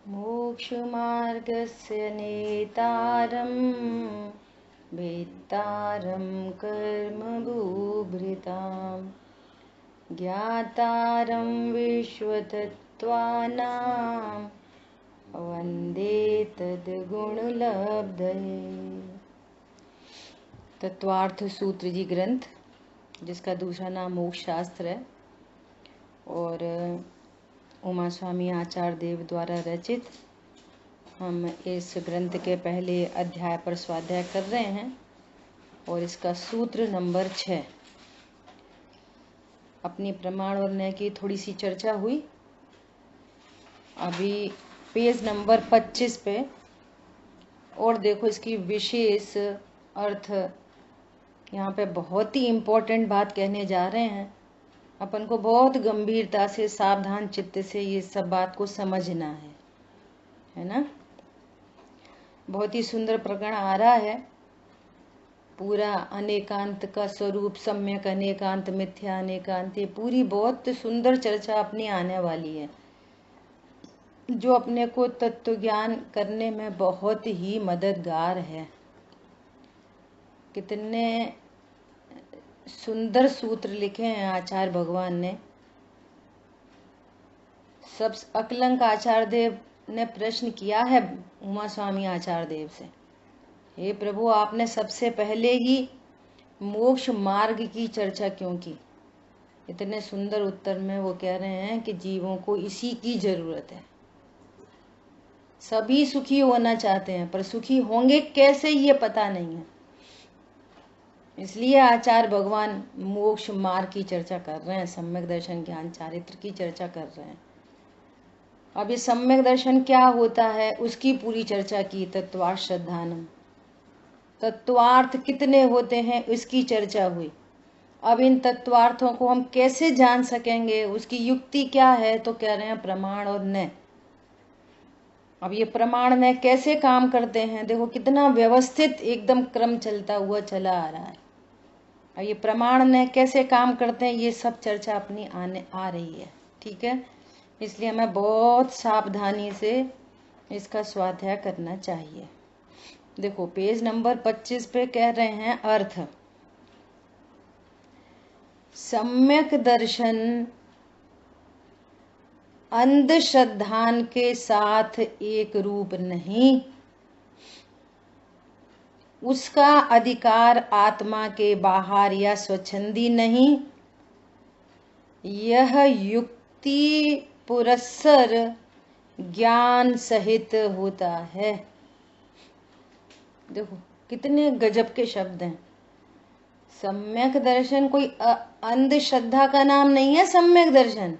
मोक्षमार्गस्य नेतारं वेत्तारं कर्मभूभृतां ज्ञातारं विश्वतत्त्वानां वन्दे तद्गुणलब्धये। तत्वार्थ सूत्र जी ग्रंथ, जिसका दूसरा नाम मोक्ष शास्त्र है और उमा स्वामी आचार्य देव द्वारा रचित। हम इस ग्रंथ के पहले अध्याय पर स्वाध्याय कर रहे हैं और इसका सूत्र नंबर 6। अपनी प्रमाण और न्याय की थोड़ी सी चर्चा हुई। अभी पेज नंबर 25 पे और देखो इसकी विशेष अर्थ। यहाँ पे बहुत ही इम्पोर्टेंट बात कहने जा रहे हैं। अपन को बहुत गंभीरता से सावधान चित्त से ये सब बात को समझना है ना। बहुत ही सुंदर प्रकरण आ रहा है। पूरा अनेकांत का स्वरूप, सम्यक अनेकांत, मिथ्या अनेकांत, ये पूरी बहुत सुंदर चर्चा अपनी आने वाली है, जो अपने को तत्व ज्ञान करने में बहुत ही मददगार है। कितने सुंदर सूत्र लिखे हैं आचार्य भगवान ने। सब अकलंक आचार्य देव ने प्रश्न किया है उमा स्वामी आचार्य देव से, हे प्रभु, आपने सबसे पहले ही मोक्ष मार्ग की चर्चा क्यों की? इतने सुंदर उत्तर में वो कह रहे हैं कि जीवों को इसी की जरूरत है। सभी सुखी होना चाहते हैं, पर सुखी होंगे कैसे ये पता नहीं है। इसलिए आचार्य भगवान मोक्ष मार्ग की चर्चा कर रहे हैं, सम्यक दर्शन ज्ञान चारित्र की चर्चा कर रहे हैं। अब ये सम्यक दर्शन क्या होता है उसकी पूरी चर्चा की। तत्वार्थ श्रद्धानम, तत्वार्थ कितने होते हैं इसकी चर्चा हुई। अब इन तत्वार्थों को हम कैसे जान सकेंगे, उसकी युक्ति क्या है? तो कह रहे हैं प्रमाण और न्याय। अब ये प्रमाण न्याय कैसे काम करते हैं? देखो कितना व्यवस्थित एकदम क्रम चलता हुआ चला आ रहा है। अब ये प्रमाण ने कैसे काम करते हैं, ये सब चर्चा अपनी आने आ रही है। ठीक है, इसलिए हमें बहुत सावधानी से इसका स्वाध्याय करना चाहिए। देखो पेज नंबर 25 पे कह रहे हैं अर्थ। सम्यक दर्शन अंधश्रद्धान के साथ एक रूप नहीं, उसका अधिकार आत्मा के बाहर या स्वच्छंदी नहीं, यह युक्ति पुरस्सर ज्ञान सहित होता है। देखो कितने गजब के शब्द हैं। सम्यक दर्शन कोई अंधश्रद्धा का नाम नहीं है। सम्यक दर्शन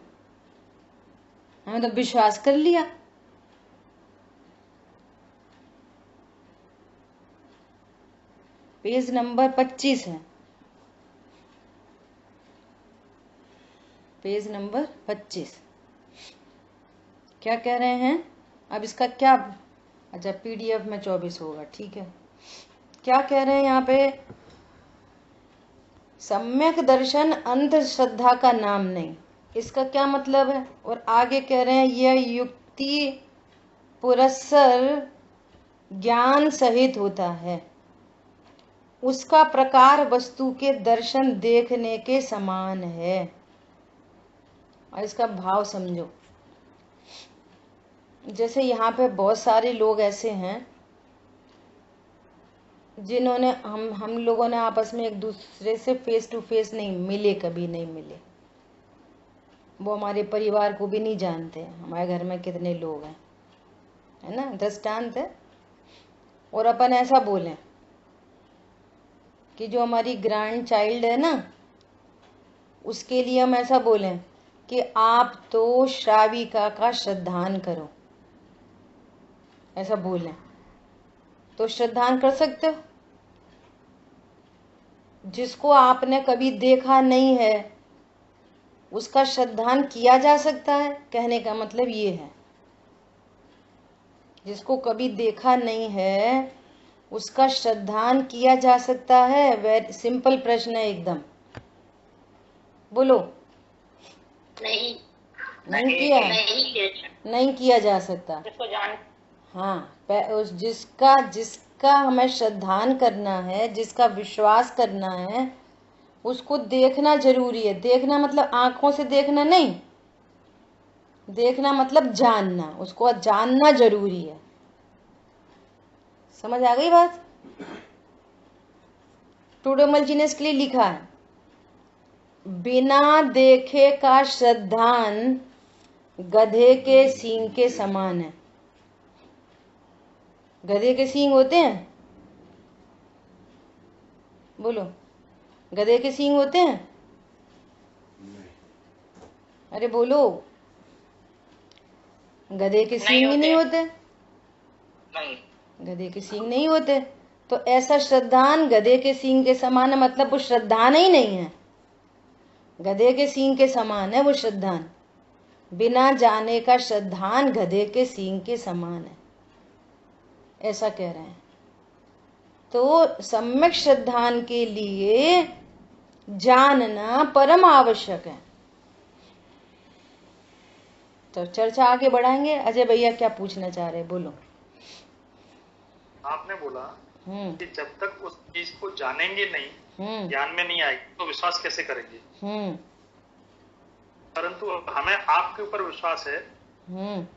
हमें तो विश्वास कर लिया। पेज नंबर 25 है, पेज नंबर 25 क्या कह रहे हैं? अब इसका क्या, अच्छा पीडीएफ में 24 होगा, ठीक है। क्या कह रहे हैं यहाँ पे? सम्यक दर्शन अंधश्रद्धा का नाम नहीं, इसका क्या मतलब है? और आगे कह रहे हैं यह युक्ति पुरस्सर ज्ञान सहित होता है, उसका प्रकार वस्तु के दर्शन देखने के समान है। और इसका भाव समझो। जैसे यहाँ पे बहुत सारे लोग ऐसे हैं जिन्होंने हम लोगों ने आपस में एक दूसरे से फेस टू फेस नहीं मिले, कभी नहीं मिले। वो हमारे परिवार को भी नहीं जानते, हमारे घर में कितने लोग हैं, है ना, दृष्टांत है। और अपन ऐसा बोलें कि जो हमारी ग्रैंड चाइल्ड है ना, उसके लिए हम ऐसा बोलें कि आप तो श्राविका का श्रद्धान करो, ऐसा बोलें तो श्रद्धान कर सकते हो। जिसको आपने कभी देखा नहीं है उसका श्रद्धान किया जा सकता है, कहने का मतलब ये है। जिसको कभी देखा नहीं है उसका श्रद्धान किया जा सकता है? वेरी सिंपल प्रश्न है एकदम, बोलो। नहीं। नहीं किया जा सकता। हाँ, जिसका हमें श्रद्धान करना है, जिसका विश्वास करना है, उसको देखना जरूरी है। देखना मतलब आंखों से देखना नहीं, देखना मतलब जानना, उसको जानना जरूरी है। समझ आ गई बात? टोडरमल जी ने इसके लिए लिखा है, बिना देखे का श्रद्धान गधे के सींग के समान है। गधे के सींग होते हैं? बोलो, गधे के सींग होते हैं? अरे बोलो, गधे के सींग ही नहीं होते। गधे के सींग नहीं होते, तो ऐसा श्रद्धान गधे के सींग के समान है, मतलब वो श्रद्धान ही नहीं है। गधे के सींग के समान है वो श्रद्धान। बिना जाने का श्रद्धान गधे के सींग के समान है, ऐसा कह रहे हैं। तो सम्यक श्रद्धान के लिए जानना परम आवश्यक है। तो चर्चा आगे बढ़ाएंगे। अजय भैया क्या पूछना चाह रहे, बोलो। आपने बोला कि जब तक उस चीज को जानेंगे नहीं, ज्ञान में नहीं आएगी, तो विश्वास कैसे करेंगे? परंतु हमें आपके ऊपर विश्वास है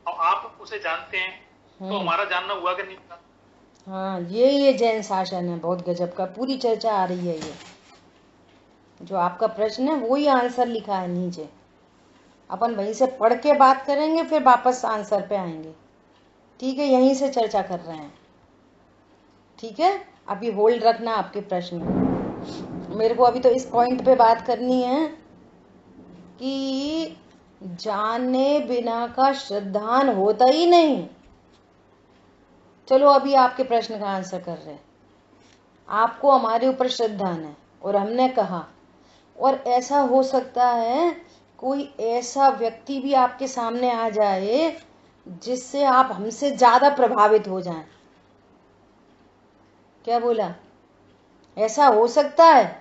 और आप उसे जानते हैं, तो हमारा जानना हुआ कि नहीं हुआ? हाँ, ये जैन शासन है, बहुत गजब का। पूरी चर्चा आ रही है। ये जो आपका प्रश्न है वो ही आंसर लिखा है नीचे। अपन वहीं से पढ़ के बात करेंगे, फिर वापस आंसर पे आएंगे। ठीक है, यहीं से चर्चा कर रहे हैं। ठीक है, अभी होल्ड रखना आपके प्रश्न। मेरे को अभी तो इस पॉइंट पे बात करनी है कि जाने बिना का श्रद्धान होता ही नहीं। चलो अभी आपके प्रश्न का आंसर कर रहे हैं। आपको हमारे ऊपर श्रद्धान है और हमने कहा, और ऐसा हो सकता है कोई ऐसा व्यक्ति भी आपके सामने आ जाए जिससे आप हमसे ज्यादा प्रभावित हो जाएं। क्या बोला? ऐसा हो सकता है,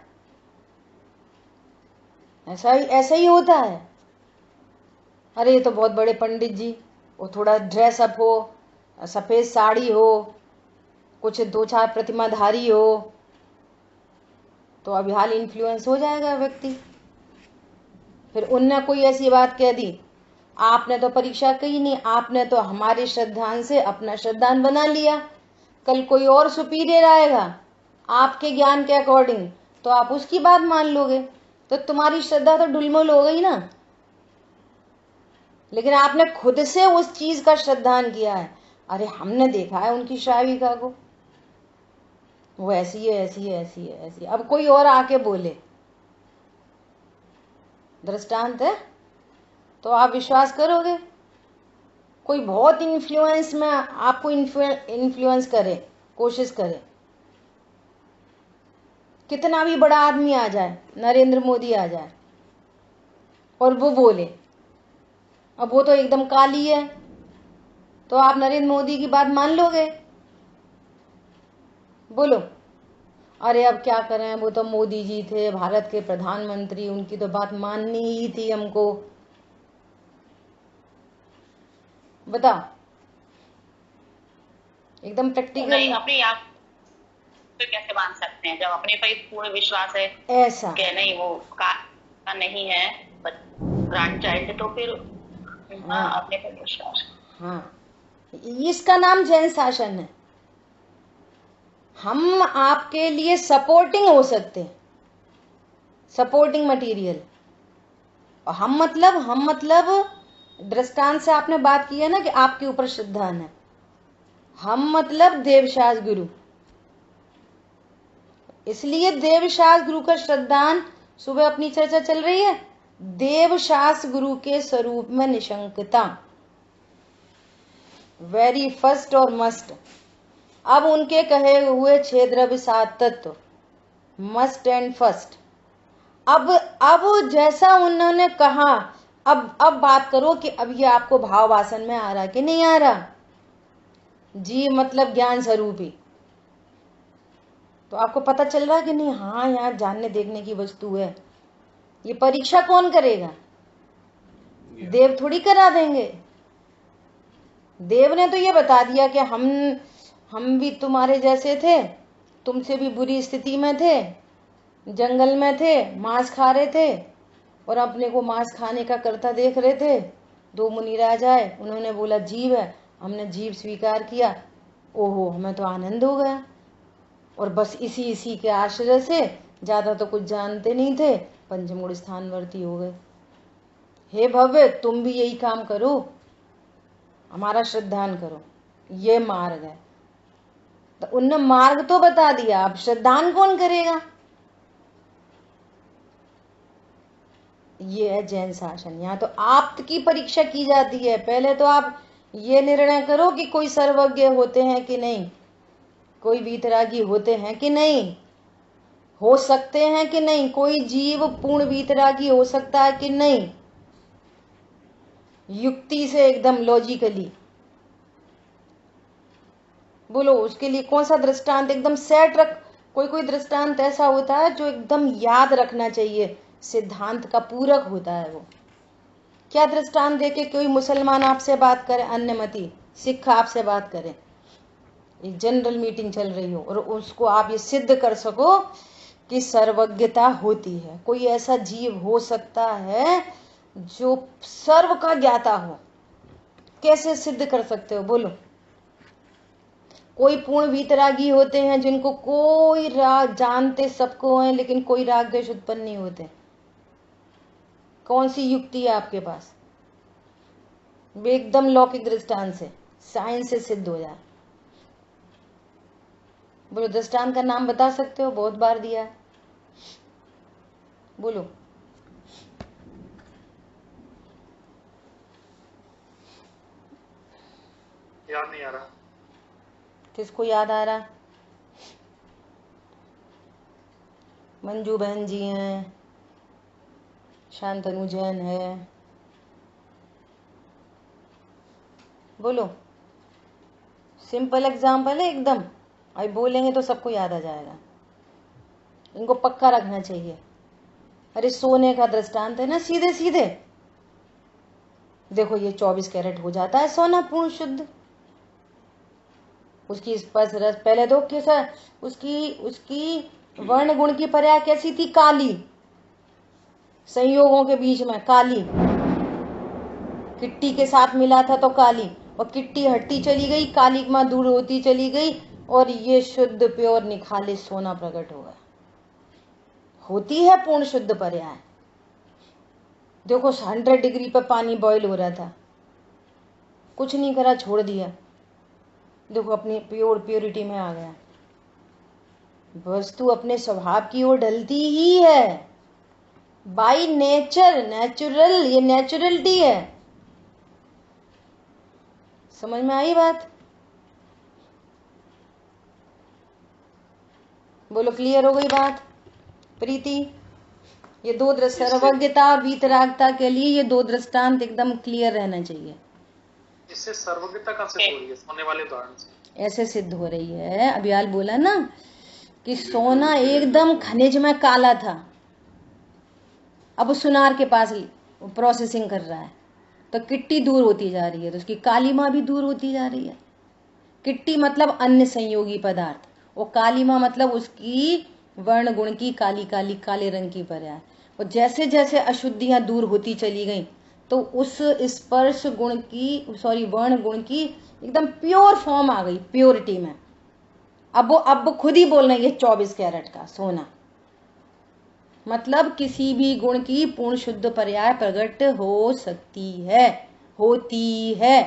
ऐसा ही होता है। अरे ये तो बहुत बड़े पंडित जी, वो थोड़ा ड्रेस अप हो, सफेद साड़ी हो, कुछ 2-4 प्रतिमाधारी हो, तो अभी हाल इन्फ्लुएंस हो जाएगा व्यक्ति। फिर उनने कोई ऐसी बात कह दी, आपने तो परीक्षा की नहीं, आपने तो हमारे श्रद्धान से अपना श्रद्धान बना लिया। कल कोई और सुपीरियर आएगा आपके ज्ञान के अकॉर्डिंग, तो आप उसकी बात मान लोगे, तो तुम्हारी श्रद्धा तो डुलमुल हो गई ना। लेकिन आपने खुद से उस चीज का श्रद्धान किया है। अरे हमने देखा है उनकी श्राविका को, वो ऐसी है, ऐसी है, ऐसी है, ऐसी है। अब कोई और आके बोले, दृष्टांत है, तो आप विश्वास करोगे? कोई बहुत इन्फ्लुएंस में आपको इन्फ्लुएंस करे, कोशिश करे, कितना भी बड़ा आदमी आ जाए, नरेंद्र मोदी आ जाए, और वो बोले, अब वो तो एकदम काली है, तो आप नरेंद्र मोदी की बात मान लोगे? बोलो। अरे अब क्या करें, वो तो मोदी जी थे, भारत के प्रधानमंत्री, उनकी तो बात माननी ही थी हमको। बताओ, एकदम प्रैक्टिकल। नहीं, अपनी आंख तो कैसे मान सकते हैं जब अपने पर पूर्ण विश्वास है? ऐसा कि नहीं, वो का नहीं है ग्रैंड चाइल्ड, तो फिर अपने पर विश्वास। हाँ, इसका नाम जैन शासन है। हम आपके लिए सपोर्टिंग हो सकते हैं, सपोर्टिंग मटेरियल। और हम मतलब दृष्टांत से आपने बात की है ना कि आपके ऊपर श्रद्धान है। हम मतलब देवशास गुरु, इसलिए देवशास गुरु का श्रद्धान। सुबह अपनी चर्चा चल रही है, देवशास गुरु के स्वरूप में निशंकता वेरी फर्स्ट और मस्ट। अब उनके कहे हुए 6 द्रव्य 7 तत्व मस्ट एंड फर्स्ट। अब जैसा उन्होंने कहा, अब बात करो कि अब ये आपको भाव वासन में आ रहा कि नहीं आ रहा? जी मतलब ज्ञान स्वरूपी, तो आपको पता चल रहा है कि नहीं? हाँ, यहाँ जानने देखने की वस्तु है। ये परीक्षा कौन करेगा? दिया। देव थोड़ी करा देंगे। देव ने तो ये बता दिया कि हम भी तुम्हारे जैसे थे, तुमसे भी बुरी स्थिति में थे, जंगल में थे, मांस खा रहे थे और अपने को मांस खाने का करता देख रहे थे। 2 मुनिराज आए, उन्होंने बोला जीव है, हमने जीव स्वीकार किया। ओहो, हमें तो आनंद हो गया। और बस इसी के आश्रय से, ज्यादा तो कुछ जानते नहीं थे, पंचम गुण स्थानवर्ती हो गए। हे भव्य, तुम भी यही काम करो, हमारा श्रद्धान करो, ये मार्ग है। तो उनने मार्ग तो बता दिया, अब श्रद्धान कौन करेगा? ये है जैन शासन। यहाँ तो आप्त की परीक्षा की जाती है। पहले तो आप ये निर्णय करो कि कोई सर्वज्ञ होते हैं कि नहीं, कोई वीतरागी होते हैं कि नहीं, हो सकते हैं कि नहीं, कोई जीव पूर्ण वीतरागी हो सकता है कि नहीं, युक्ति से एकदम लॉजिकली बोलो। उसके लिए कौन सा दृष्टांत एकदम सेट रख। कोई दृष्टांत ऐसा होता है जो एकदम याद रखना चाहिए, सिद्धांत का पूरक होता है वो। क्या दृष्टांत देके कोई मुसलमान आपसे बात करे, अन्यमति सिख आपसे बात करे, एक जनरल मीटिंग चल रही हो और उसको आप ये सिद्ध कर सको कि सर्वज्ञता होती है। कोई ऐसा जीव हो सकता है जो सर्व का ज्ञाता हो, कैसे सिद्ध कर सकते हो बोलो? कोई पूर्ण वीतरागी होते हैं जिनको कोई राग, जानते सबको है लेकिन कोई राग द्वेष उत्पन्न नहीं होते। कौन सी युक्ति है आपके पास? वे एकदम लौकिक दृष्टांत से, साइंस से सिद्ध हो जाए। बोलो, दृष्टांत का नाम बता सकते हो? बहुत बार दिया है, बोलो। याद नहीं आ रहा। किसको याद आ रहा? मंजू बहन जी हैं, शांतनु जैन है, बोलो। सिंपल एग्जाम्पल है एकदम, अभी बोलेंगे तो सबको याद आ जाएगा। इनको पक्का रखना चाहिए। अरे सोने का दृष्टांत है ना, सीधे सीधे देखो, ये 24 कैरेट हो जाता है सोना पूर्ण शुद्ध। उसकी स्पर्श रस, पहले तो कैसा उसकी वर्ण गुण की पर्याय कैसी थी? काली, संयोगों के बीच में काली, किट्टी के साथ मिला था तो काली, और किट्टी हटती चली गई, काली मां दूर होती चली गई और ये शुद्ध प्योर निखाले सोना प्रकट हो गया। होती है पूर्ण शुद्ध पर्याय। देखो 100 डिग्री पर पानी बॉईल हो रहा था, कुछ नहीं करा, छोड़ दिया, देखो अपनी प्योरिटी में आ गया। वस्तु अपने स्वभाव की ओर ढलती ही है, बाय नेचर, नेचुरल, ये नेचुरलिटी है। समझ में आई बात? बोलो, क्लियर हो गई बात? प्रीति, ये 2 दृष्टांत, सर्वज्ञता और वीतरागता के लिए ये 2 दृष्टांत एकदम क्लियर रहना चाहिए। इससे सर्वज्ञता कब सिद्ध हो रही है? सोने वाले उदाहरण से ऐसे सिद्ध हो रही है। अभियाल बोला ना कि सोना एकदम खनिज में काला था, अब सुनार के पास प्रोसेसिंग कर रहा है तो किट्टी दूर होती जा रही है, तो उसकी काली मां भी दूर होती जा रही है। किट्टी मतलब अन्य संयोगी पदार्थ, और काली मां मतलब उसकी वर्ण गुण की काली काली काले रंग की पर्याय। और जैसे जैसे अशुद्धियां दूर होती चली गई तो उस स्पर्श गुण की, वर्ण गुण की एकदम प्योर फॉर्म आ गई, प्योरिटी में। अब खुद ही बोल रहे हैं ये 24 कैरेट का सोना, मतलब किसी भी गुण की पूर्ण शुद्ध पर्याय प्रकट हो सकती है, होती है।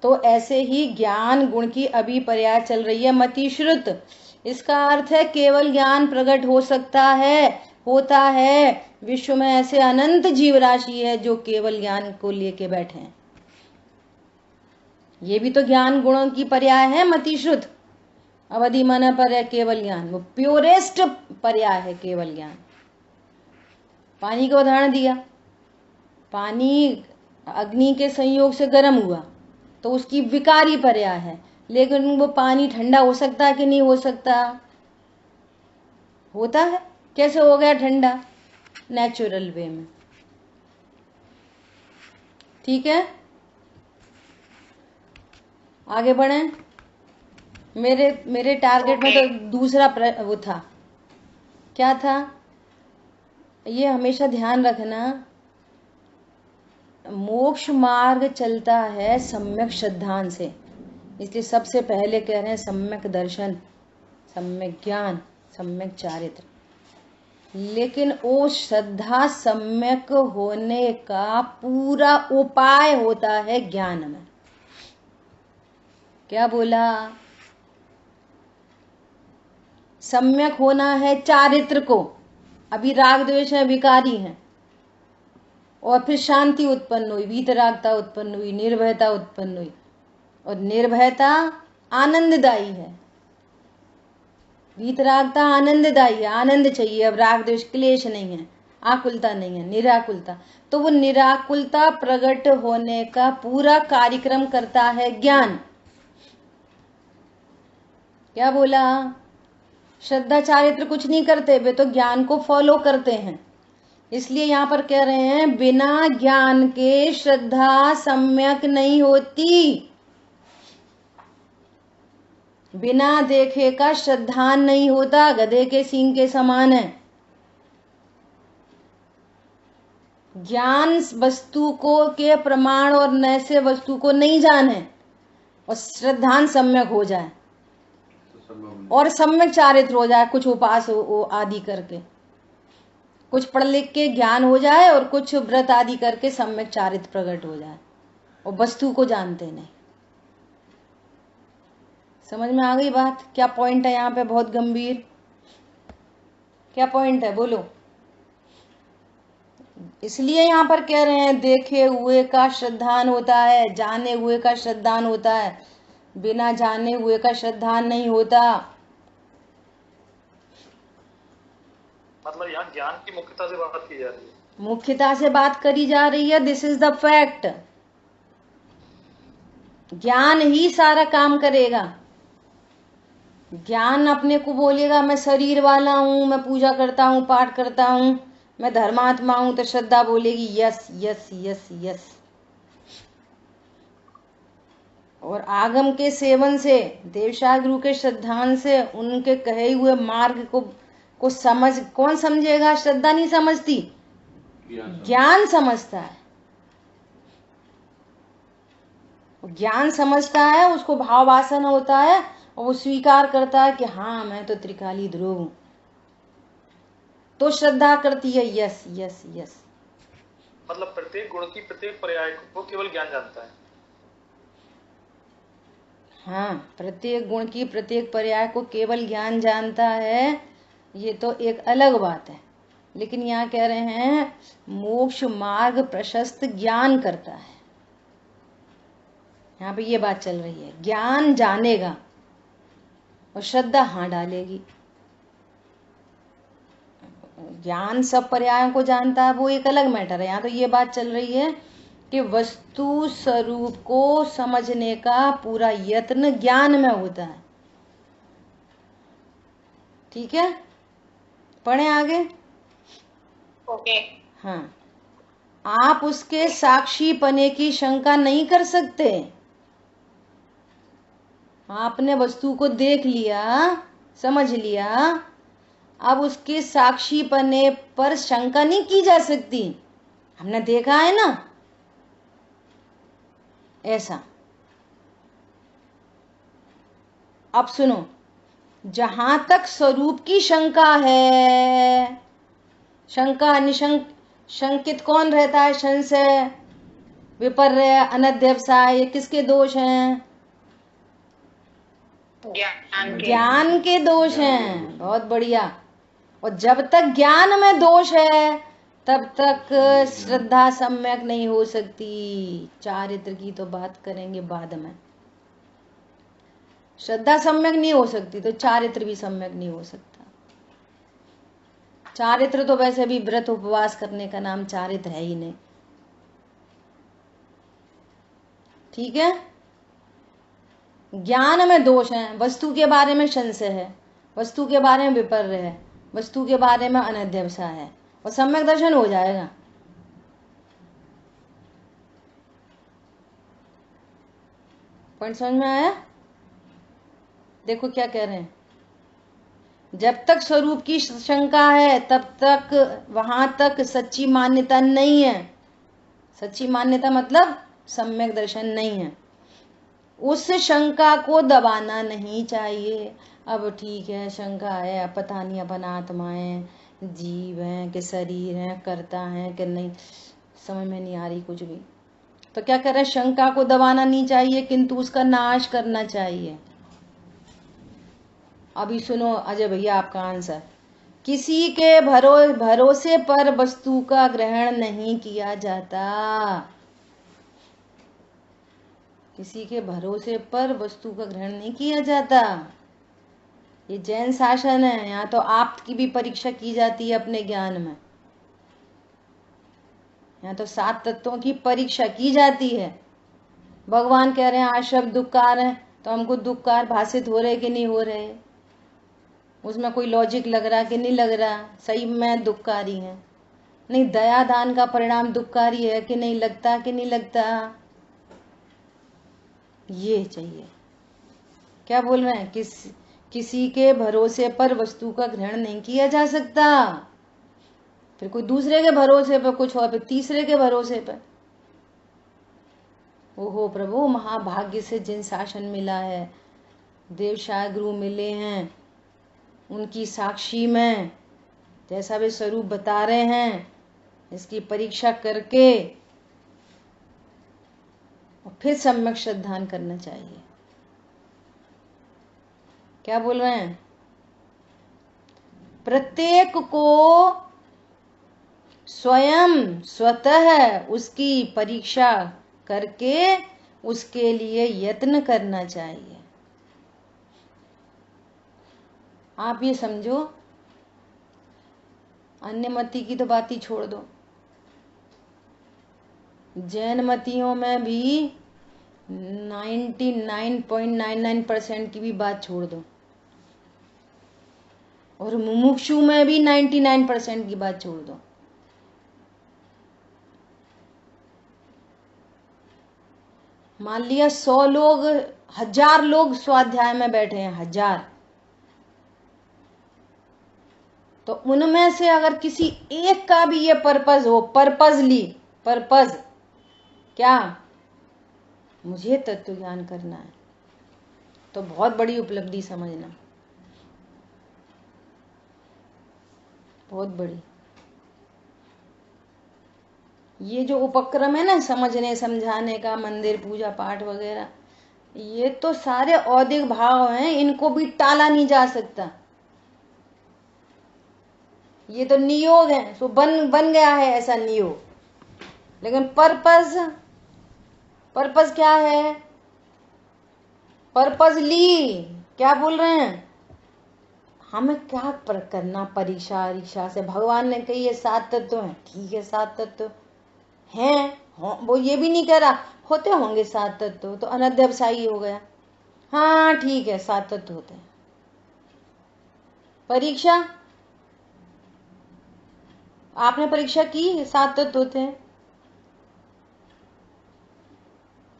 तो ऐसे ही ज्ञान गुण की अभी पर्याय चल रही है मतिश्रुत। इसका अर्थ है केवल ज्ञान प्रकट हो सकता है, होता है। विश्व में ऐसे अनंत जीव राशि है जो केवल ज्ञान को लेके बैठे हैं। ये भी तो ज्ञान गुणों की पर्याय है मतिश्रुत। अवधि मन पर है केवल ज्ञान, वो प्योरेस्ट पर्याय है केवल ज्ञान। पानी का उदाहरण दिया, पानी अग्नि के संयोग से गर्म हुआ तो उसकी विकारी पर्याय है, लेकिन वो पानी ठंडा हो सकता है कि नहीं हो सकता? होता है। कैसे हो गया ठंडा? नेचुरल वे में। ठीक है, आगे बढ़ें। मेरे टारगेट में तो दूसरा वो था, क्या था, ये हमेशा ध्यान रखना, मोक्ष मार्ग चलता है सम्यक श्रद्धान से, इसलिए सबसे पहले कह रहे हैं सम्यक दर्शन, सम्यक ज्ञान, सम्यक चारित्र। लेकिन वो श्रद्धा सम्यक होने का पूरा उपाय होता है ज्ञान में। क्या बोला? सम्यक होना है चारित्र को, अभी राग द्वेष है, विकारी हैं, और फिर शांति उत्पन्न हुई, वीतरागता उत्पन्न हुई, निर्भयता उत्पन्न हुई, और निर्भयता आनंददायी है, वीतरागता आनंददायी है, आनंद चाहिए, अब राग द्वेष क्लेश नहीं है, आकुलता नहीं है, निराकुलता। तो वो निराकुलता प्रकट होने का पूरा कार्यक्रम करता है ज्ञान। क्या बोला? श्रद्धा चारित्र कुछ नहीं करते, वे तो ज्ञान को फॉलो करते हैं। इसलिए यहां पर कह रहे हैं बिना ज्ञान के श्रद्धा सम्यक नहीं होती, बिना देखे का श्रद्धान नहीं होता, गधे के सींग के समान है। ज्ञान वस्तु को के प्रमाण और नए से वस्तु को नहीं जाने और श्रद्धान सम्यक हो जाए और सम्यक चारित्र हो जाए, कुछ उपास आदि करके, कुछ पढ़ लिख के ज्ञान हो जाए और कुछ व्रत आदि करके सम्यक चारित्र प्रकट हो जाए और वस्तु को जानते नहीं। समझ में आ गई बात? क्या पॉइंट है यहाँ पे? बहुत गंभीर क्या पॉइंट है, बोलो। इसलिए यहाँ पर कह रहे हैं देखे हुए का श्रद्धान होता है, जाने हुए का श्रद्धान होता है, बिना जाने हुए का श्रद्धान नहीं होता। मतलब यहाँ ज्ञान की मुख्यता से बात की जा रही है, मुख्यता से बात करी जा रही है। This is the fact. ज्ञान ही सारा काम करेगा। ज्ञान अपने को बोलेगा मैं शरीर वाला हूं, मैं पूजा करता हूं, पाठ करता हूं, मैं धर्मात्मा हूं, तो श्रद्धा बोलेगी यस यस यस यस। और आगम के सेवन से, देवशाह गुरु के श्रद्धान से, उनके कहे हुए मार्ग को समझ कौन समझेगा? श्रद्धा नहीं समझती, ज्ञान समझता है। ज्ञान समझता है, उसको भाव वासना होता है और वो स्वीकार करता है कि हाँ मैं तो त्रिकाली ध्रुव हूं, तो श्रद्धा करती है यस यस यस। मतलब प्रत्येक गुण की प्रत्येक पर्याय को केवल ज्ञान जानता है। हाँ, प्रत्येक गुण की प्रत्येक पर्याय को केवल ज्ञान जानता है, ये तो एक अलग बात है। लेकिन यहाँ कह रहे हैं मोक्ष मार्ग प्रशस्त ज्ञान करता है। यहाँ पे ये बात चल रही है, ज्ञान जानेगा और श्रद्धा हाँ डालेगी। ज्ञान सब पर्यायों को जानता है, वो एक अलग मैटर है। यहाँ तो ये बात चल रही है कि वस्तु स्वरूप को समझने का पूरा यत्न ज्ञान में होता है। ठीक है, पढ़े आगे। ओके। हाँ, आप उसके साक्षी पने की शंका नहीं कर सकते। आपने वस्तु को देख लिया, समझ लिया, अब उसके साक्षी पने पर शंका नहीं की जा सकती। हमने देखा है ना, ऐसा। अब सुनो, जहां तक स्वरूप की शंका है, शंका शंकित कौन रहता है? संशय, विपर्य, अनध्यवसाय, ये किसके दोष हैं? ज्ञान के दोष हैं। बहुत बढ़िया। और जब तक ज्ञान में दोष है तब तक श्रद्धा सम्यक नहीं हो सकती। चारित्र की तो बात करेंगे बाद में। श्रद्धा सम्यक नहीं हो सकती तो चारित्र भी सम्यक नहीं हो सकता। चारित्र तो वैसे भी व्रत उपवास करने का नाम चारित्र है ही नहीं। ठीक है, ज्ञान में दोष है, वस्तु के बारे में संशय है, वस्तु के बारे में विपर्य है, वस्तु के बारे में अनध्यवसाय है, और सम्यक दर्शन हो जाएगा। पॉइंट समझ में आया? देखो क्या कह रहे हैं, जब तक स्वरूप की शंका है तब तक वहां तक सच्ची मान्यता नहीं है। सच्ची मान्यता मतलब सम्यक दर्शन नहीं है। उस शंका को दबाना नहीं चाहिए। अब ठीक है, शंका है, अब पता नहीं अपन आत्मा है, जीव है कि शरीर है, करता है कि नहीं, समझ में नहीं आ रही कुछ भी। तो क्या कर रहे हैं, शंका को दबाना नहीं चाहिए किंतु उसका नाश करना चाहिए। अभी सुनो अजय भैया आपका आंसर। किसी के भरोसे पर वस्तु का ग्रहण नहीं किया जाता। किसी के भरोसे पर वस्तु का ग्रहण नहीं किया जाता। ये जैन शासन है, यहाँ तो आप की भी परीक्षा की जाती है अपने ज्ञान में। यहाँ तो 7 तत्वों की परीक्षा की जाती है। भगवान कह रहे हैं आश्रव दुखकार है, तो हमको दुखकार भाषित हो रहे कि नहीं हो रहे, उसमें कोई लॉजिक लग रहा कि नहीं लग रहा, सही में दुखकारी है। नहीं, दया दान का परिणाम दुखकारी है कि नहीं, लगता कि नहीं लगता, ये चाहिए। क्या बोल रहे हैं, किसी के भरोसे पर वस्तु का ग्रहण नहीं किया जा सकता। फिर कोई दूसरे के भरोसे पर कुछ और, फिर तीसरे के भरोसे पर। ओहो प्रभु, महाभाग्य से जिन शासन मिला है, देवशाह गुरु मिले हैं, उनकी साक्षी में जैसा वे स्वरूप बता रहे हैं, इसकी परीक्षा करके और फिर सम्यक श्रद्धान करना चाहिए। क्या बोल रहे हैं, प्रत्येक को स्वयं स्वतः उसकी परीक्षा करके उसके लिए यत्न करना चाहिए। आप ये समझो, अन्य मती की तो बात ही छोड़ दो, जैन मतियों में भी 99.99% की भी बात छोड़ दो, और मुमुक्षु में भी 99% की बात छोड़ दो। मान लिया 100 लोग, 1000 लोग स्वाध्याय में बैठे हैं, 1000, तो उनमें से अगर किसी एक का भी ये पर्पज हो, पर्पज क्या, मुझे तत्व ज्ञान करना है, तो बहुत बड़ी उपलब्धि समझना, बहुत बड़ी। ये जो उपक्रम है ना, समझने समझाने का, मंदिर पूजा पाठ वगैरह, ये तो सारे औदिक भाव हैं, इनको भी टाला नहीं जा सकता। ये तो नियोग है, सो बन गया है ऐसा नियोग। लेकिन पर्पस क्या है, पर्पसली क्या बोल रहे हैं, हमें क्या करना, परीक्षा से। भगवान ने कही है 7 तत्व हैं, ठीक है 7 तत्व हैं, वो ये भी नहीं कह रहा होते होंगे 7 तत्व, तो अनध्यवसायी हो गया। हाँ ठीक है 7 तत्व होते हैं। परीक्षा, आपने परीक्षा की, 7 तत्व होते हैं।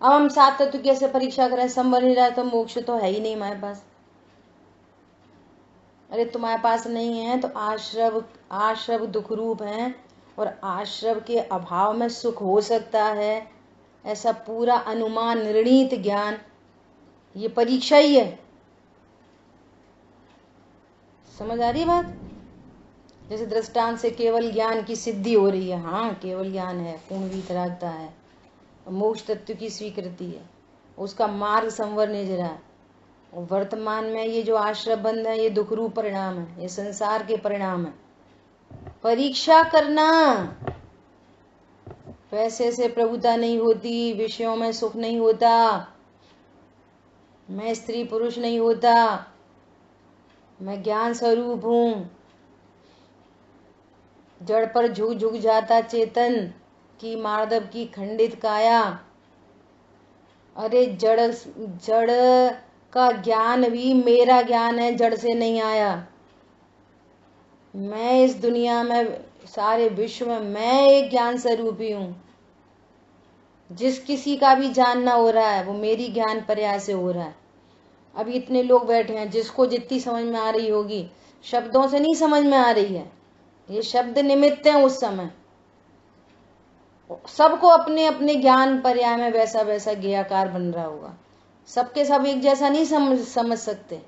अब हम 7 तत्व कैसे परीक्षा करें, संभल नहीं रहा, तो मोक्ष तो है ही नहीं हमारे पास। अरे तुम्हारे पास नहीं है तो आश्रव दुख रूप है, और आश्रव के अभाव में सुख हो सकता है, ऐसा पूरा अनुमान निर्णीत ज्ञान, ये परीक्षा ही है। समझ आ रही बात? जैसे दृष्टांत से केवल ज्ञान की सिद्धि हो रही है, हाँ केवल ज्ञान है, पूर्ण वितरागता है, मोक्ष तत्व की स्वीकृति है, उसका मार्ग संवर नहीं रहा है। और वर्तमान में ये जो आश्रय बंध है, ये दुख रूप परिणाम है, ये संसार के परिणाम है। परीक्षा करना, पैसे से प्रभुता नहीं होती, विषयों में सुख नहीं होता, मैं स्त्री पुरुष नहीं होता, मैं ज्ञान स्वरूप हूँ, जड़ पर झुक जाता चेतन की मार्दव की खंडित काया। अरे जड़ का ज्ञान भी मेरा ज्ञान है, जड़ से नहीं आया। मैं इस दुनिया में, सारे विश्व में मैं एक ज्ञान स्वरूपी हूँ। जिस किसी का भी जानना हो रहा है वो मेरी ज्ञान पर्याय से हो रहा है। अभी इतने लोग बैठे हैं, जिसको जितनी समझ में आ रही होगी, शब्दों से नहीं समझ में आ रही है, ये शब्द निमित्त हैं। उस समय सबको अपने अपने ज्ञान पर्याय में वैसा वैसा ज्ञेयाकार बन रहा होगा। सबके सब एक जैसा नहीं समझ सकते।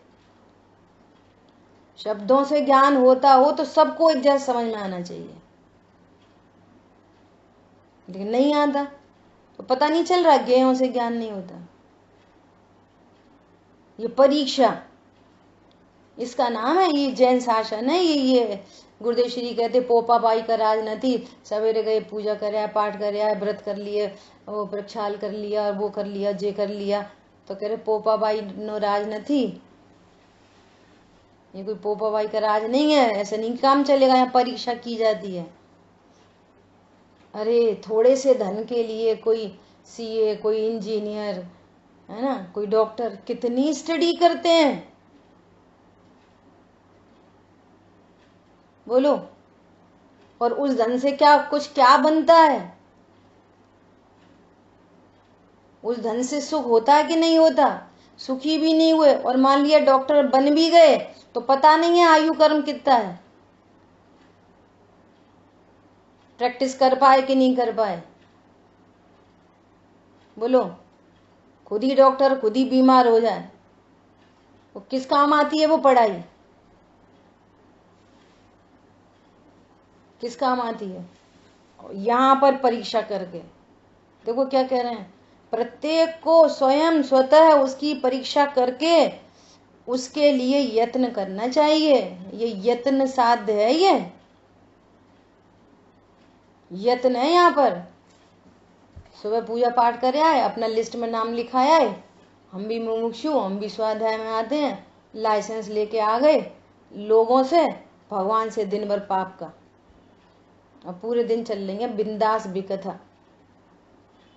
शब्दों से ज्ञान होता हो तो सबको एक जैसा समझ में आना चाहिए, लेकिन नहीं आता तो पता नहीं चल रहा, ज्ञेयों से ज्ञान नहीं होता। ये परीक्षा, इसका नाम है, ये जैन शासन है। ये गुरुदेव श्री कहते पोपा बाई का राज न थी। सवेरे गए, पूजा करे, पाठ करे, व्रत कर लिए, वो प्रक्षाल कर लिया, वो कर लिया, जे कर लिया, तो कह रहे पोपा बाई नो राज न थी। ये कोई पोपा बाई का राज नहीं है, ऐसे नहीं काम चलेगा। यहाँ परीक्षा की जाती है। अरे थोड़े से धन के लिए कोई सीए, कोई इंजीनियर, है ना, कोई डॉक्टर, कितनी स्टडी करते हैं, बोलो। और उस धन से क्या बनता है? उस धन से सुख होता है कि नहीं होता? सुखी भी नहीं हुए, और मान लिया डॉक्टर बन भी गए तो पता नहीं है आयु कर्म कितना है, प्रैक्टिस कर पाए कि नहीं कर पाए, बोलो। खुद ही डॉक्टर खुद ही बीमार हो जाए तो किस काम आती है वो पढ़ाई? किस काम आती है? यहां पर परीक्षा करके देखो क्या कह रहे हैं, प्रत्येक को स्वयं स्वतः उसकी परीक्षा करके उसके लिए यत्न करना चाहिए। ये यत्न साध्य है, ये यत्न है। यहाँ पर सुबह पूजा पाठ करे आए, अपना लिस्ट में नाम लिखाया है, हम भी मुमुक्षु, हम भी स्वाध्याय में आते हैं, लाइसेंस लेके आ गए, लोगों से भगवान से दिन भर पाप का, अब पूरे दिन चल लेंगे बिंदास बिकथा,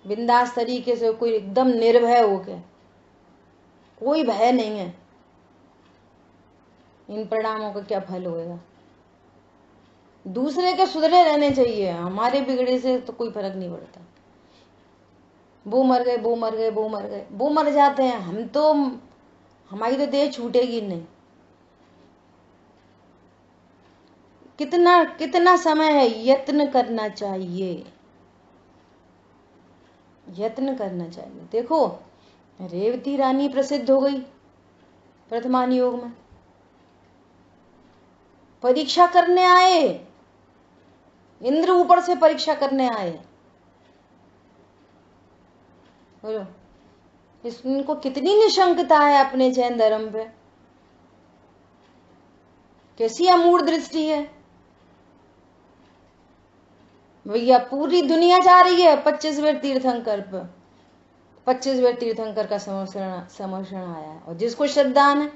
बिंदास तरीके से, कोई एकदम निर्भय होके, कोई भय नहीं है। इन परिणामों का क्या फल होएगा? दूसरे के सुधरे रहने चाहिए, हमारे बिगड़े से तो कोई फर्क नहीं पड़ता। वो मर गए, वो मर गए, वो मर गए, वो मर जाते हैं, हम तो, हमारी तो देह छूटेगी नहीं। कितना कितना समय है, यत्न करना चाहिए, यत्न करना चाहिए। देखो रेवती रानी प्रसिद्ध हो गई प्रथमान योग में, परीक्षा करने आए, इंद्र ऊपर से परीक्षा करने आए, बोलो। इनको कितनी निशंकता है अपने जैन धर्म पे, कैसी अमूढ़ दृष्टि है भैया। पूरी दुनिया जा रही है 25वें तीर्थंकर पर, 25वें तीर्थंकर का समर्षण आया है, और जिसको श्रद्धान है,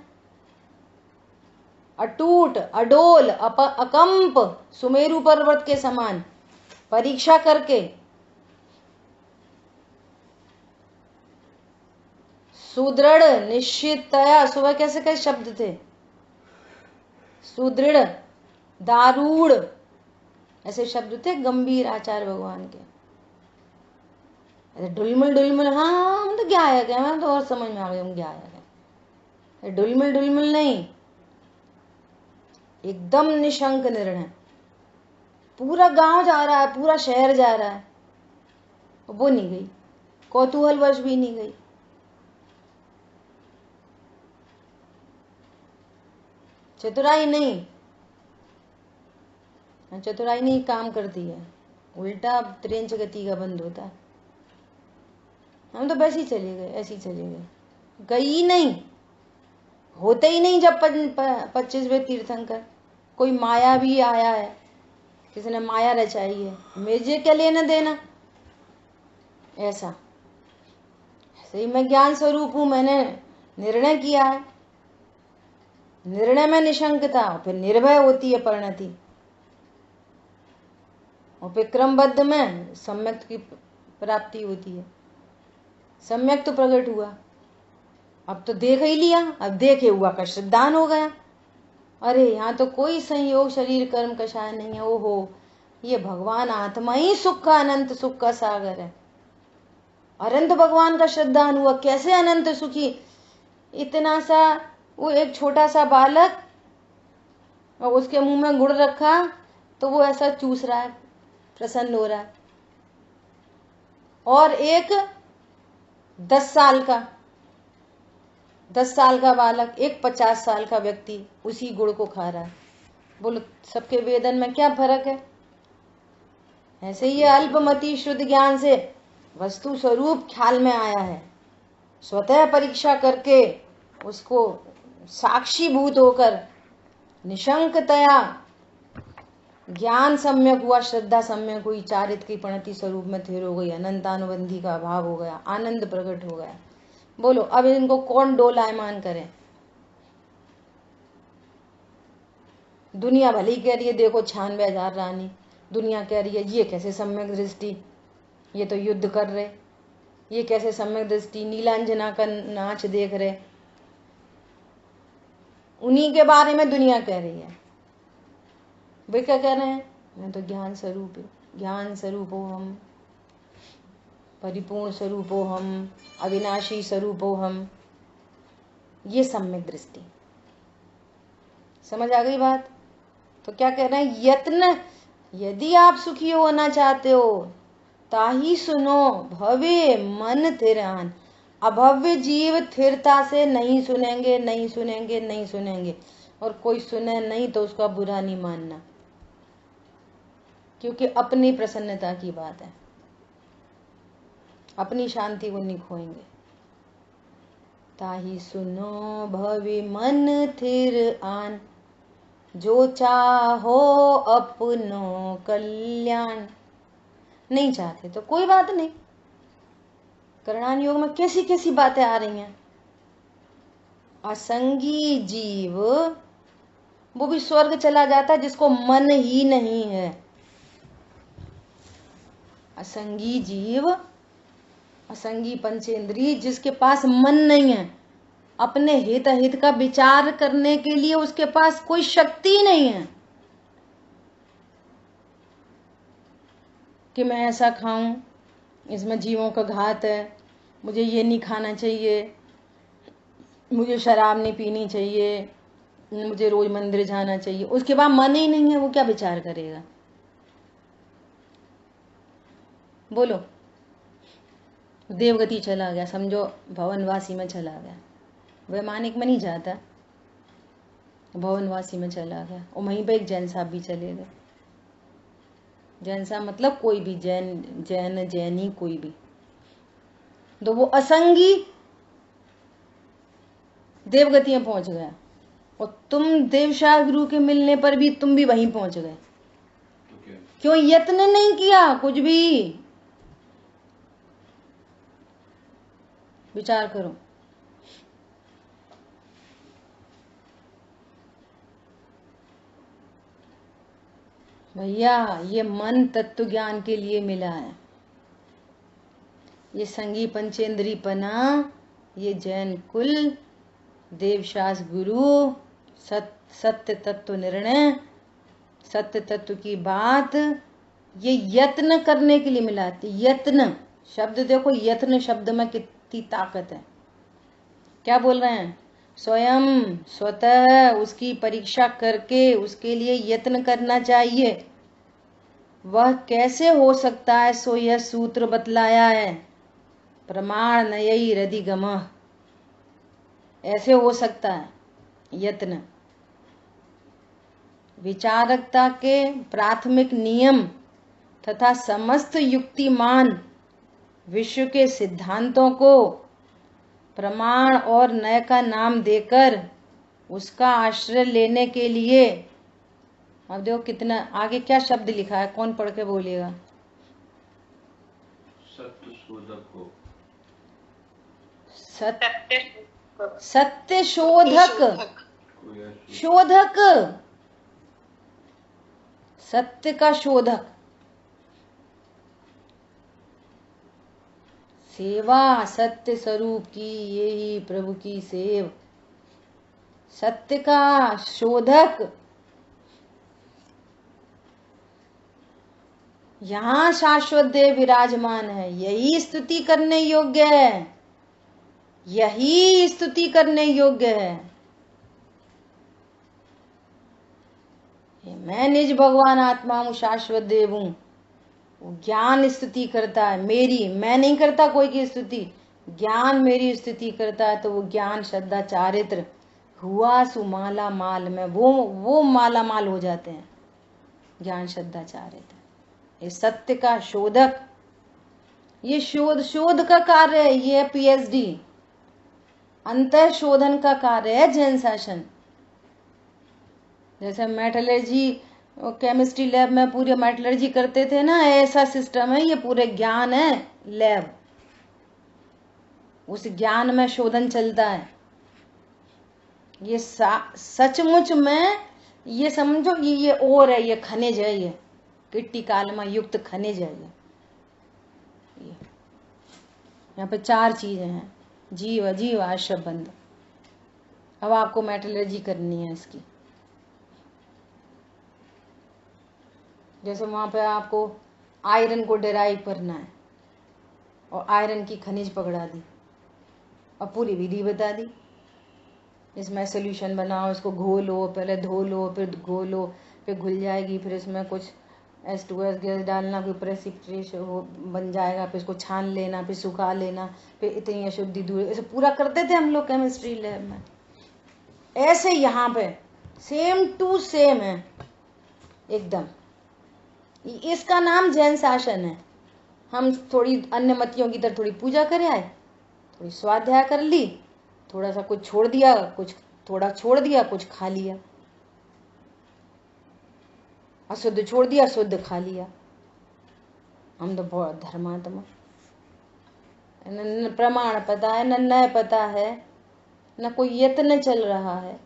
अटूट अडोल अकंप सुमेरु पर्वत के समान परीक्षा करके, सुदृढ़ निश्चितया, सुबह कैसे कैसे शब्द थे, सुदृढ़, दारूढ़, ऐसे शब्द थे गंभीर आचार्य भगवान के। ढुलमुल ढुलमुल, हाँ हम तो क्या आया, मैं तो और समझ में आ गया हम क्या आया, ढुलमुल ढुलमुल नहीं, एकदम निशंक निर्णय। पूरा गांव जा रहा है, पूरा शहर जा रहा है, वो नहीं गई, कौतूहलवश भी नहीं गई। चतुराई नहीं, चतुराई नहीं काम करती है, उल्टा त्रेंच गति का बंद होता है। हम तो वैसे ही चले गए, ऐसे ही चले गए, गई नहीं, होते ही नहीं। जब 25वें तीर्थंकर, कोई माया भी आया है, किसी ने माया रचाई है, मुझे क्या लेना देना, ऐसा ऐसे ही मैं ज्ञान स्वरूप हूं, मैंने निर्णय किया है, निर्णय में निशंकता, फिर निर्भय होती है परिणति, और फिर क्रमबद्ध में सम्यक की प्राप्ति होती है। सम्यक तो प्रकट हुआ, अब तो देख ही लिया, अब देखे हुआ का श्रद्धान हो गया। अरे यहाँ तो कोई संयोग शरीर कर्म कषाय नहीं है, ओहो, ये भगवान आत्मा ही सुख का, अनंत सुख का सागर है। अनंत भगवान का श्रद्धान हुआ, कैसे अनंत सुखी। इतना सा वो एक छोटा सा बालक, और उसके मुंह में गुड़ रखा तो वो ऐसा चूस रहा है, प्रसन्न हो रहा है। और एक 10 साल का बालक, एक 50 साल का व्यक्ति उसी गुड़ को खा रहा है। बोलो सबके वेदन में क्या फर्क है। ऐसे ही अल्पमति शुद्ध ज्ञान से वस्तु स्वरूप ख्याल में आया है, स्वतः परीक्षा करके उसको साक्षीभूत होकर निशंकतया ज्ञान सम्यक हुआ, श्रद्धा सम्यक हुई, चारित्र की प्रणति स्वरूप में स्थिर हो गई, अनंतानुबंधी का अभाव हो गया, आनंद प्रकट हो गया। बोलो अब इनको कौन डोलायमान करे। दुनिया भली कह रही है देखो 96,000 रानी, दुनिया कह रही है ये कैसे सम्यक दृष्टि, ये तो युद्ध कर रहे, ये कैसे सम्यक दृष्टि, नीलांजना का नाच देख रहे। उन्हीं के बारे में दुनिया कह रही है। वे क्या कह रहे हैं, मैं तो ज्ञान स्वरूप हूँ, ज्ञान स्वरूपो हम, परिपूर्ण स्वरूपो हम, अविनाशी स्वरूपो हम। ये सम्यक दृष्टि। समझ आ गई बात। तो क्या कह रहे हैं, यत्न, यदि आप सुखी होना चाहते हो ताही सुनो भव्य मन थिरान। अभव्य जीव थिरता से नहीं सुनेंगे, नहीं सुनेंगे, नहीं सुनेंगे। और कोई सुने नहीं तो उसका बुरा नहीं मानना, क्योंकि अपनी प्रसन्नता की बात है, अपनी शांति को नहीं खोएंगे। ताही सुनो भव्य मन थिर आन, जो चाहो अपनो कल्याण। नहीं चाहते तो कोई बात नहीं। करणान योग में कैसी कैसी बातें आ रही हैं। असंगी जीव वो भी स्वर्ग चला जाता है जिसको मन ही नहीं है। असंगी जीव, असंगी पंचेंद्रिय जिसके पास मन नहीं है, अपने हित अहित का विचार करने के लिए उसके पास कोई शक्ति नहीं है कि मैं ऐसा खाऊं, इसमें जीवों का घात है, मुझे ये नहीं खाना चाहिए, मुझे शराब नहीं पीनी चाहिए, मुझे रोज मंदिर जाना चाहिए। उसके बाद मन ही नहीं है, वो क्या विचार करेगा। बोलो देवगति चला गया, समझो भवनवासी में चला गया, वैमानिक में नहीं जाता, भवनवासी में चला गया। और वहीं पे एक जैन साहब भी चले गए। जैन साहब मतलब कोई भी जैन जैनी कोई भी, तो वो असंगी देवगति में पहुंच गया। और तुम देवशाह गुरु के मिलने पर भी तुम भी वहीं पहुंच गए। क्यों यत्न नहीं किया कुछ भी। विचार करो। भैया ये मन तत्व ज्ञान के लिए मिला है। ये संगी पंचेंद्रीपना, ये जैन कुल, देवशास गुरु, सत्य तत्व निर्णय, सत्य तत्व की बात, ये यत्न करने के लिए मिला है। यत्न शब्द देखो, यत्न शब्द में कितनी ताकत है। क्या बोल रहे हैं, स्वयं स्वतः उसकी परीक्षा करके उसके लिए यत्न करना चाहिए। वह कैसे हो सकता है, सो यह सूत्र बतलाया है, प्रमाण नयई रदिगमः। ऐसे हो सकता है यत्न। विचारकता के प्राथमिक नियम तथा समस्त युक्तिमान विश्व के सिद्धांतों को प्रमाण और नय का नाम देकर उसका आश्रय लेने के लिए, अब देखो कितना आगे क्या शब्द लिखा है, कौन पढ़ के बोलेगा। सत्य शोधक हो, सत्य शोधक, शोधक, सत्य का शोधक। सेवा सत्य स्वरूप की, यही प्रभु की सेव। सत्य का शोधक। यहाँ शाश्वत देव विराजमान है, यही स्तुति करने योग्य है, यही स्तुति करने योग्य है। मैं निज भगवान आत्मा हूं, शाश्वत देव हूं। ज्ञान स्तुति करता है मेरी, मैं नहीं करता कोई की स्तुति, ज्ञान मेरी स्तुति करता है। तो वो ज्ञान श्रद्धा चारित्र हुआ सुमाला माल में, वो माला माल हो जाते हैं। ज्ञान श्रद्धा चारित्र ये सत्य का शोधक, ये शोध का कार्य है, ये पीएचडी अंतः शोधन का कार्य है जैन शासन। जैसे मेटलर्जी केमिस्ट्री लैब में पूरे मेटलर्जी करते थे ना, ऐसा सिस्टम है, ये पूरे ज्ञान है लैब, उस ज्ञान में शोधन चलता है। ये सचमुच में ये समझो, ये और है, ये खनिज है, ये किट्टी कालमा युक्त खनिज है। ये यहाँ पे 4 चीजें हैं, जीव अजीव आश्रय बंध। अब आपको मेटलर्जी करनी है इसकी। जैसे वहां पे आपको आयरन को डिराइव करना है और आयरन की खनिज पकड़ा दी और पूरी विधि बता दी। इसमें सोल्यूशन बनाओ, इसको घोलो, पहले धो लो, फिर घोलो, फिर घुल जाएगी, फिर इसमें कुछ H2S गैस डालना, कोई प्रेसिपिटेशन हो बन जाएगा, फिर इसको छान लेना, फिर सुखा लेना, फिर इतनी अशुद्धि दूर। ऐसे पूरा करते थे हम लोग केमिस्ट्री लैब में। ऐसे यहाँ पे सेम टू सेम है एकदम। इसका नाम जैन शासन है। हम थोड़ी अन्य मतियों की तरह थोड़ी पूजा करे आए, थोड़ी स्वाध्याय कर ली, थोड़ा सा कुछ छोड़ दिया, कुछ थोड़ा छोड़ दिया, कुछ खा लिया, अशुद्ध छोड़ दिया, शुद्ध खा लिया। हम तो बहुत धर्मात्मा, न प्रमाण पता है, न न्याय पता है, न कोई यत्न चल रहा है।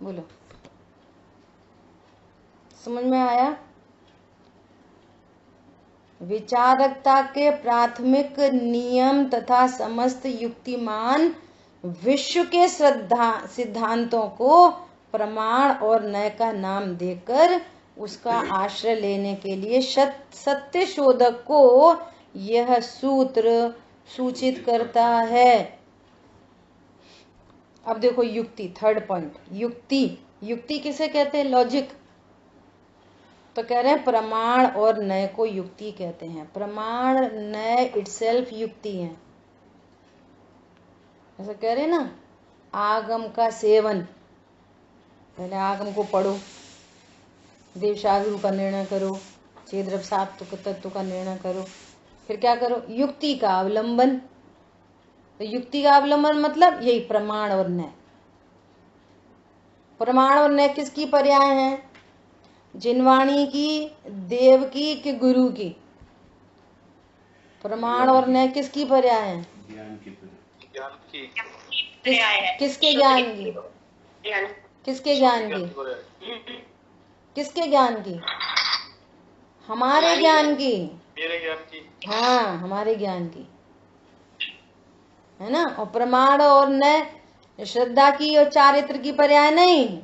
बोलो, समझ में आया? विचारकता के प्राथमिक नियम तथा समस्त युक्तिमान विश्व के सिद्धांतों को प्रमाण और न्याय का नाम देकर उसका आश्रय लेने के लिए सत्य शोधक को यह सूत्र सूचित करता है। अब देखो युक्ति, थर्ड पॉइंट, युक्ति किसे कहते हैं? लॉजिक। तो कह रहे हैं प्रमाण और न्याय को युक्ति कहते हैं। प्रमाण न्याय इटसेल्फ युक्ति है। ऐसा कह रहे हैं ना, आगम का सेवन, पहले आगम को पढ़ो, देवशास्त्र का निर्णय करो, छेद्रव सात तत्व का निर्णय करो, फिर क्या करो? युक्ति का अवलंबन। तो युक्ति का अवलंबन मतलब यही प्रमाण और न्याय। प्रमाण और न्याय किसकी पर्याय हैं? जिनवाणी की, देव की कि गुरु की? प्रमाण और न्याय किसकी पर्याय है? ज्ञान की। किसके ज्ञान की? किसके ज्ञान की? किसके ज्ञान की? हमारे ज्ञान की, मेरे ज्ञान की। हाँ, हमारे ज्ञान की, है ना। और प्रमाण और न्याय श्रद्धा की और चारित्र की पर्याय नहीं।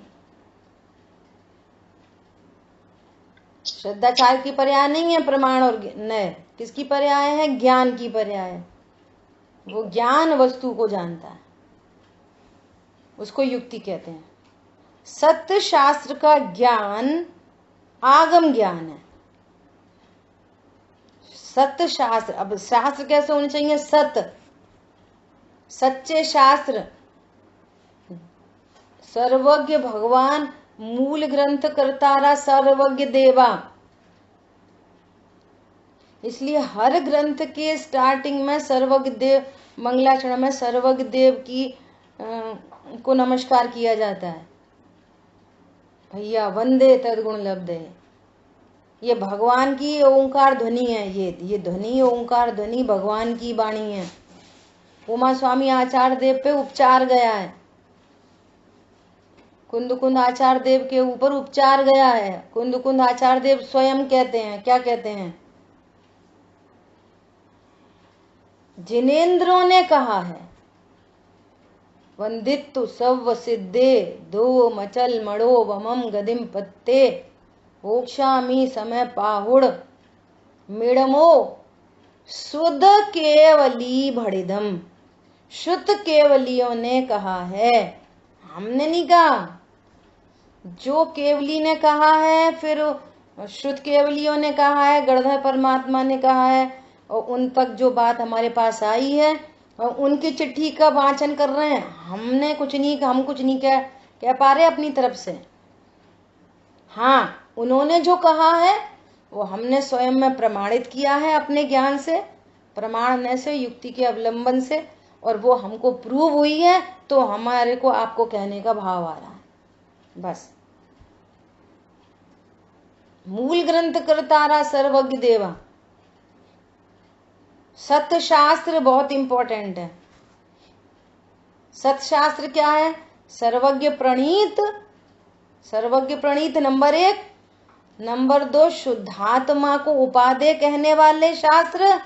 श्रद्धाचार्य की पर्याय नहीं है प्रमाण और न्याय। किसकी पर्याय है? ज्ञान की पर्याय है। वो ज्ञान वस्तु को जानता है, उसको युक्ति कहते हैं। सत्य शास्त्र का ज्ञान आगम ज्ञान है। सत्य शास्त्र, अब शास्त्र कैसे होने चाहिए? सत्य, सच्चे शास्त्र, सर्वज्ञ भगवान, मूल ग्रंथ करतारा, सर्वज्ञ देवा। इसलिए हर ग्रंथ के स्टार्टिंग में सर्वज्ञ देव, मंगलाचरण में सर्वज्ञ देव की को नमस्कार किया जाता है। भैया वंदे तद्गुण लब्धे, ये भगवान की ओंकार ध्वनि है। ये ध्वनि, ओंकार ध्वनि भगवान की वाणी है। उमा स्वामी आचार्य देव पे उपचार गया है, कुंद आचार्य देव के ऊपर उपचार गया है। कुंद आचार्य देव स्वयं कहते हैं, क्या कहते हैं? जिनेन्द्रों ने कहा है, वंदित्तु सव्व सिद्धे दो मचल मड़ो वमम गदिम पत्ते। होक्षामी समय पाहुड़ मेड़मो शुद्ध केवली भड़िदम। शुद्ध केवलियों ने कहा है, हमने नहीं कहा, जो केवली ने कहा है, फिर शुद्ध केवलियों ने कहा है, गणधर परमात्मा ने कहा है, और उन तक जो बात हमारे पास आई है और उनकी चिट्ठी का वाचन कर रहे हैं। हमने कुछ नहीं, हम कुछ नहीं कह पा रहे अपनी तरफ से। हाँ, उन्होंने जो कहा है वो हमने स्वयं में प्रमाणित किया है अपने ज्ञान से, प्रमाण से, युक्ति के अवलंबन से, और वो हमको प्रूव हुई है, तो हमारे को आपको कहने का भाव आ रहा है, बस। मूल ग्रंथ करतारा सर्वज्ञ देवा। सत्य शास्त्र बहुत इंपॉर्टेंट है। सत्य शास्त्र क्या है? सर्वज्ञ प्रणीत, सर्वज्ञ प्रणीत नंबर 1, नंबर 2 शुद्धात्मा को उपादेय कहने वाले शास्त्र,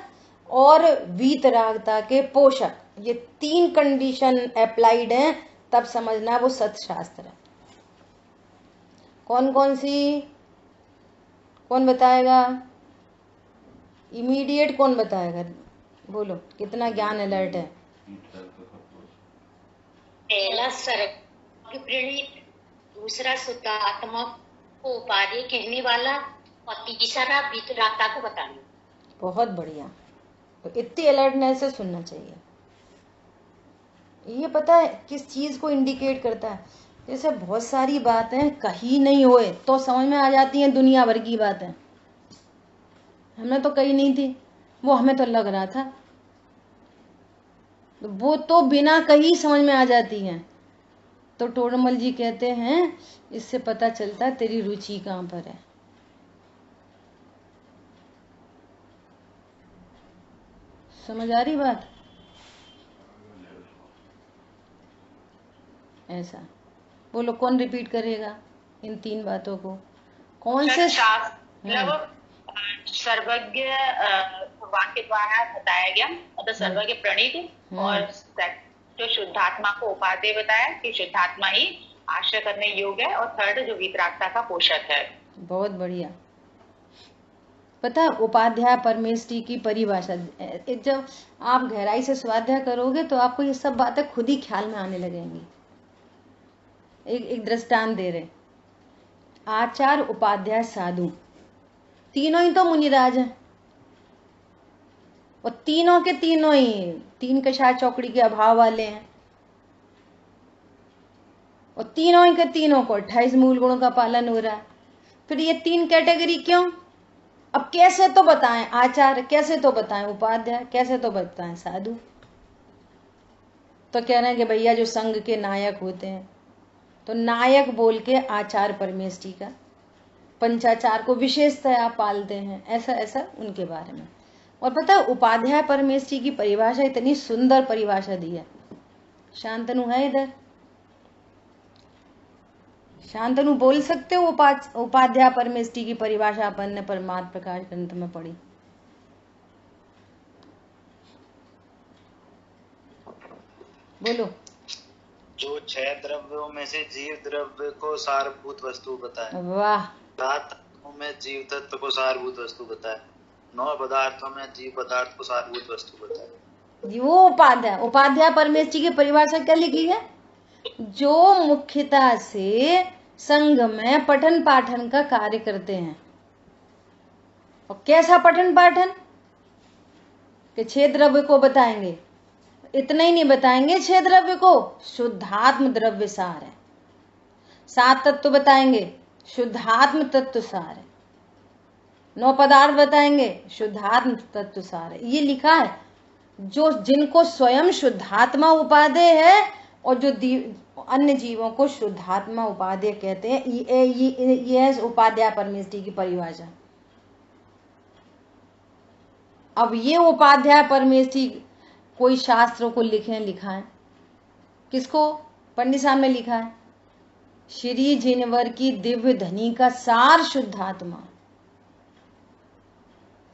और वीतरागता के पोषक। ये 3 कंडीशन अप्लाइड हैं, तब समझना वो सत्य शास्त्र है। कौन कौन सी, कौन बताएगा? इमीडिएट कौन बताएगा? बोलो, कितना ज्ञान अलर्ट है। पहला सर्वज्ञ प्रणीत, दूसरा शुद्धात्मा को उपादेय कहने वाला, और तीसरा वीतरागता को बताना। बहुत बढ़िया। तो इतनी अलर्टनेस से सुनना चाहिए। ये पता है किस चीज को इंडिकेट करता है? जैसे बहुत सारी बातें कही नहीं होए तो समझ में आ जाती हैं, दुनिया भर की बातें। हमने तो कही नहीं थी, वो हमें तो लग रहा था, वो तो बिना कही समझ में आ जाती हैं। तो टोडरमल जी कहते हैं, इससे पता चलता है तेरी रुचि कहाँ पर है। समझ आ रही बात? ऐसा बोलो, कौन रिपीट करेगा इन 3 बातों को? कौन से मतलब सर्वज्ञ वाक्य द्वारा बताया गया, मतलब सर्वज्ञ प्रणीत, और जो शुद्धात्मा को उपादेय बताया कि शुद्धात्मा ही आश्रय करने योग्य है, और थर्ड जो वीतरागता का पोषक है। बहुत बढ़िया। पता है उपाध्याय परमेष्टि की परिभाषा, जब आप गहराई से स्वाध्याय करोगे तो आपको ये सब बातें खुद ही ख्याल में आने लगेंगी। एक दृष्टांत दे रहे, आचार्य, उपाध्याय, साधु, तीनों ही तो मुनिराज हैं, और तीनों के तीनों ही 3 कषाय चौकड़ी के अभाव वाले हैं, और तीनों ही के तीनों को 28 मूल गुणों का पालन हो रहा है। फिर ये 3 कैटेगरी क्यों? अब कैसे तो बताएं आचार्य, कैसे तो बताएं उपाध्याय, कैसे तो बताएं साधु? तो कह रहे हैं कि भैया जो संघ के नायक होते हैं, तो नायक बोल के आचार्य परमेष्टि का, पंचाचार को विशेषतया पालते हैं, ऐसा ऐसा उनके बारे में। और पता है उपाध्याय परमेष्टि की परिभाषा, इतनी सुंदर परिभाषा दी है। शांतनु है इधर? शांतनु बोल सकते हो उपाध्याय परमेष्टि की परिभाषा अपन ने परमार्थ प्रकाश ग्रंथ में पढ़ी? बोलो। जो 6 द्रव्यों में से जीव द्रव्य को सारभूत वस्तु बताए। वाह। 7 तत्वों में जीव तत्व को सारभूत वस्तु बताए। 9 पदार्थों में जीव पदार्थ को सारभूत वस्तु बताए। वो उपाध्याय परमेष्टि की परिभाषा क्या लिखी है? जो मुख्यता से संघ में पठन पाठन का कार्य करते हैं। और कैसा पठन पाठन? कि 6 द्रव्य को बताएंगे, इतना ही नहीं बताएंगे 6 द्रव्य को, शुद्धात्म द्रव्य सार है। 7 तत्व बताएंगे, शुद्धात्म तत्व सार है। 9 पदार्थ बताएंगे, शुद्धात्म तत्व सार है। ये लिखा है। जो जिनको स्वयं शुद्धात्मा उपादेय है और जो अन्य जीवों को शुद्धात्मा उपादेय कहते हैं, ये है उपाध्याय परमेष्टि की परिभाषा। अब ये उपाध्याय परमेष्टि कोई शास्त्रों को लिखा है, किसको? पंडित साहब ने लिखा है, श्री जिनवर की दिव्य धनी का सार शुद्धात्मा।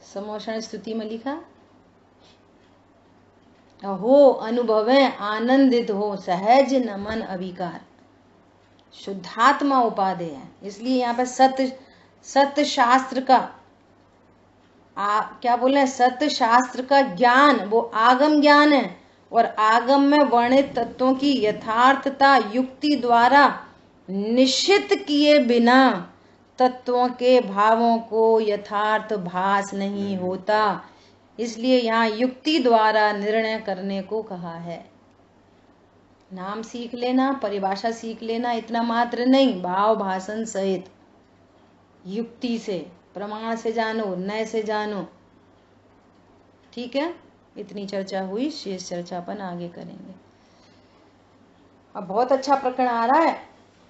समोषण स्तुति में लिखा, हो अनुभवे आनंदित हो सहज नमन अविकार। शुद्धात्मा उपादेय है, इसलिए यहाँ पे सत्य शास्त्र का क्या बोले हैं, सत्य शास्त्र का ज्ञान वो आगम ज्ञान है, और आगम में वर्णित तत्वों की यथार्थता युक्ति द्वारा निश्चित किए बिना तत्वों के भावों को यथार्थ भास नहीं होता। इसलिए यहाँ युक्ति द्वारा निर्णय करने को कहा है। नाम सीख लेना, परिभाषा सीख लेना इतना मात्र नहीं, भाव भाषण सहित युक्ति से, प्रमाण से जानो, नय से जानो। ठीक है, इतनी चर्चा हुई, शेष चर्चा अपन आगे करेंगे। अब बहुत अच्छा प्रकरण आ रहा है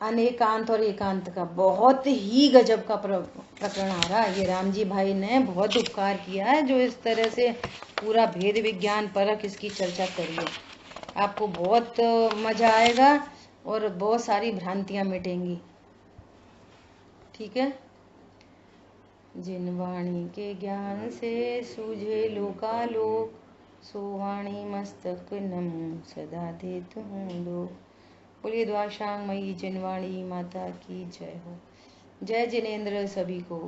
अनेकांत और एकांत का, बहुत ही गजब का प्रकरण आ रहा है। ये राम जी भाई ने बहुत उपकार किया है जो इस तरह से पूरा भेद विज्ञान परक इसकी चर्चा करी है। आपको बहुत मजा आएगा और बहुत सारी भ्रांतियां मिटेंगी। ठीक है। जिन वाणी के ज्ञान से सूझे लोकालोक, सो वाणी मस्तक नमो सदा देत हूँ लोक। बोलिए द्वाशांग मई जिनवाणी माता की जय हो। जय जिनेन्द्र सभी को।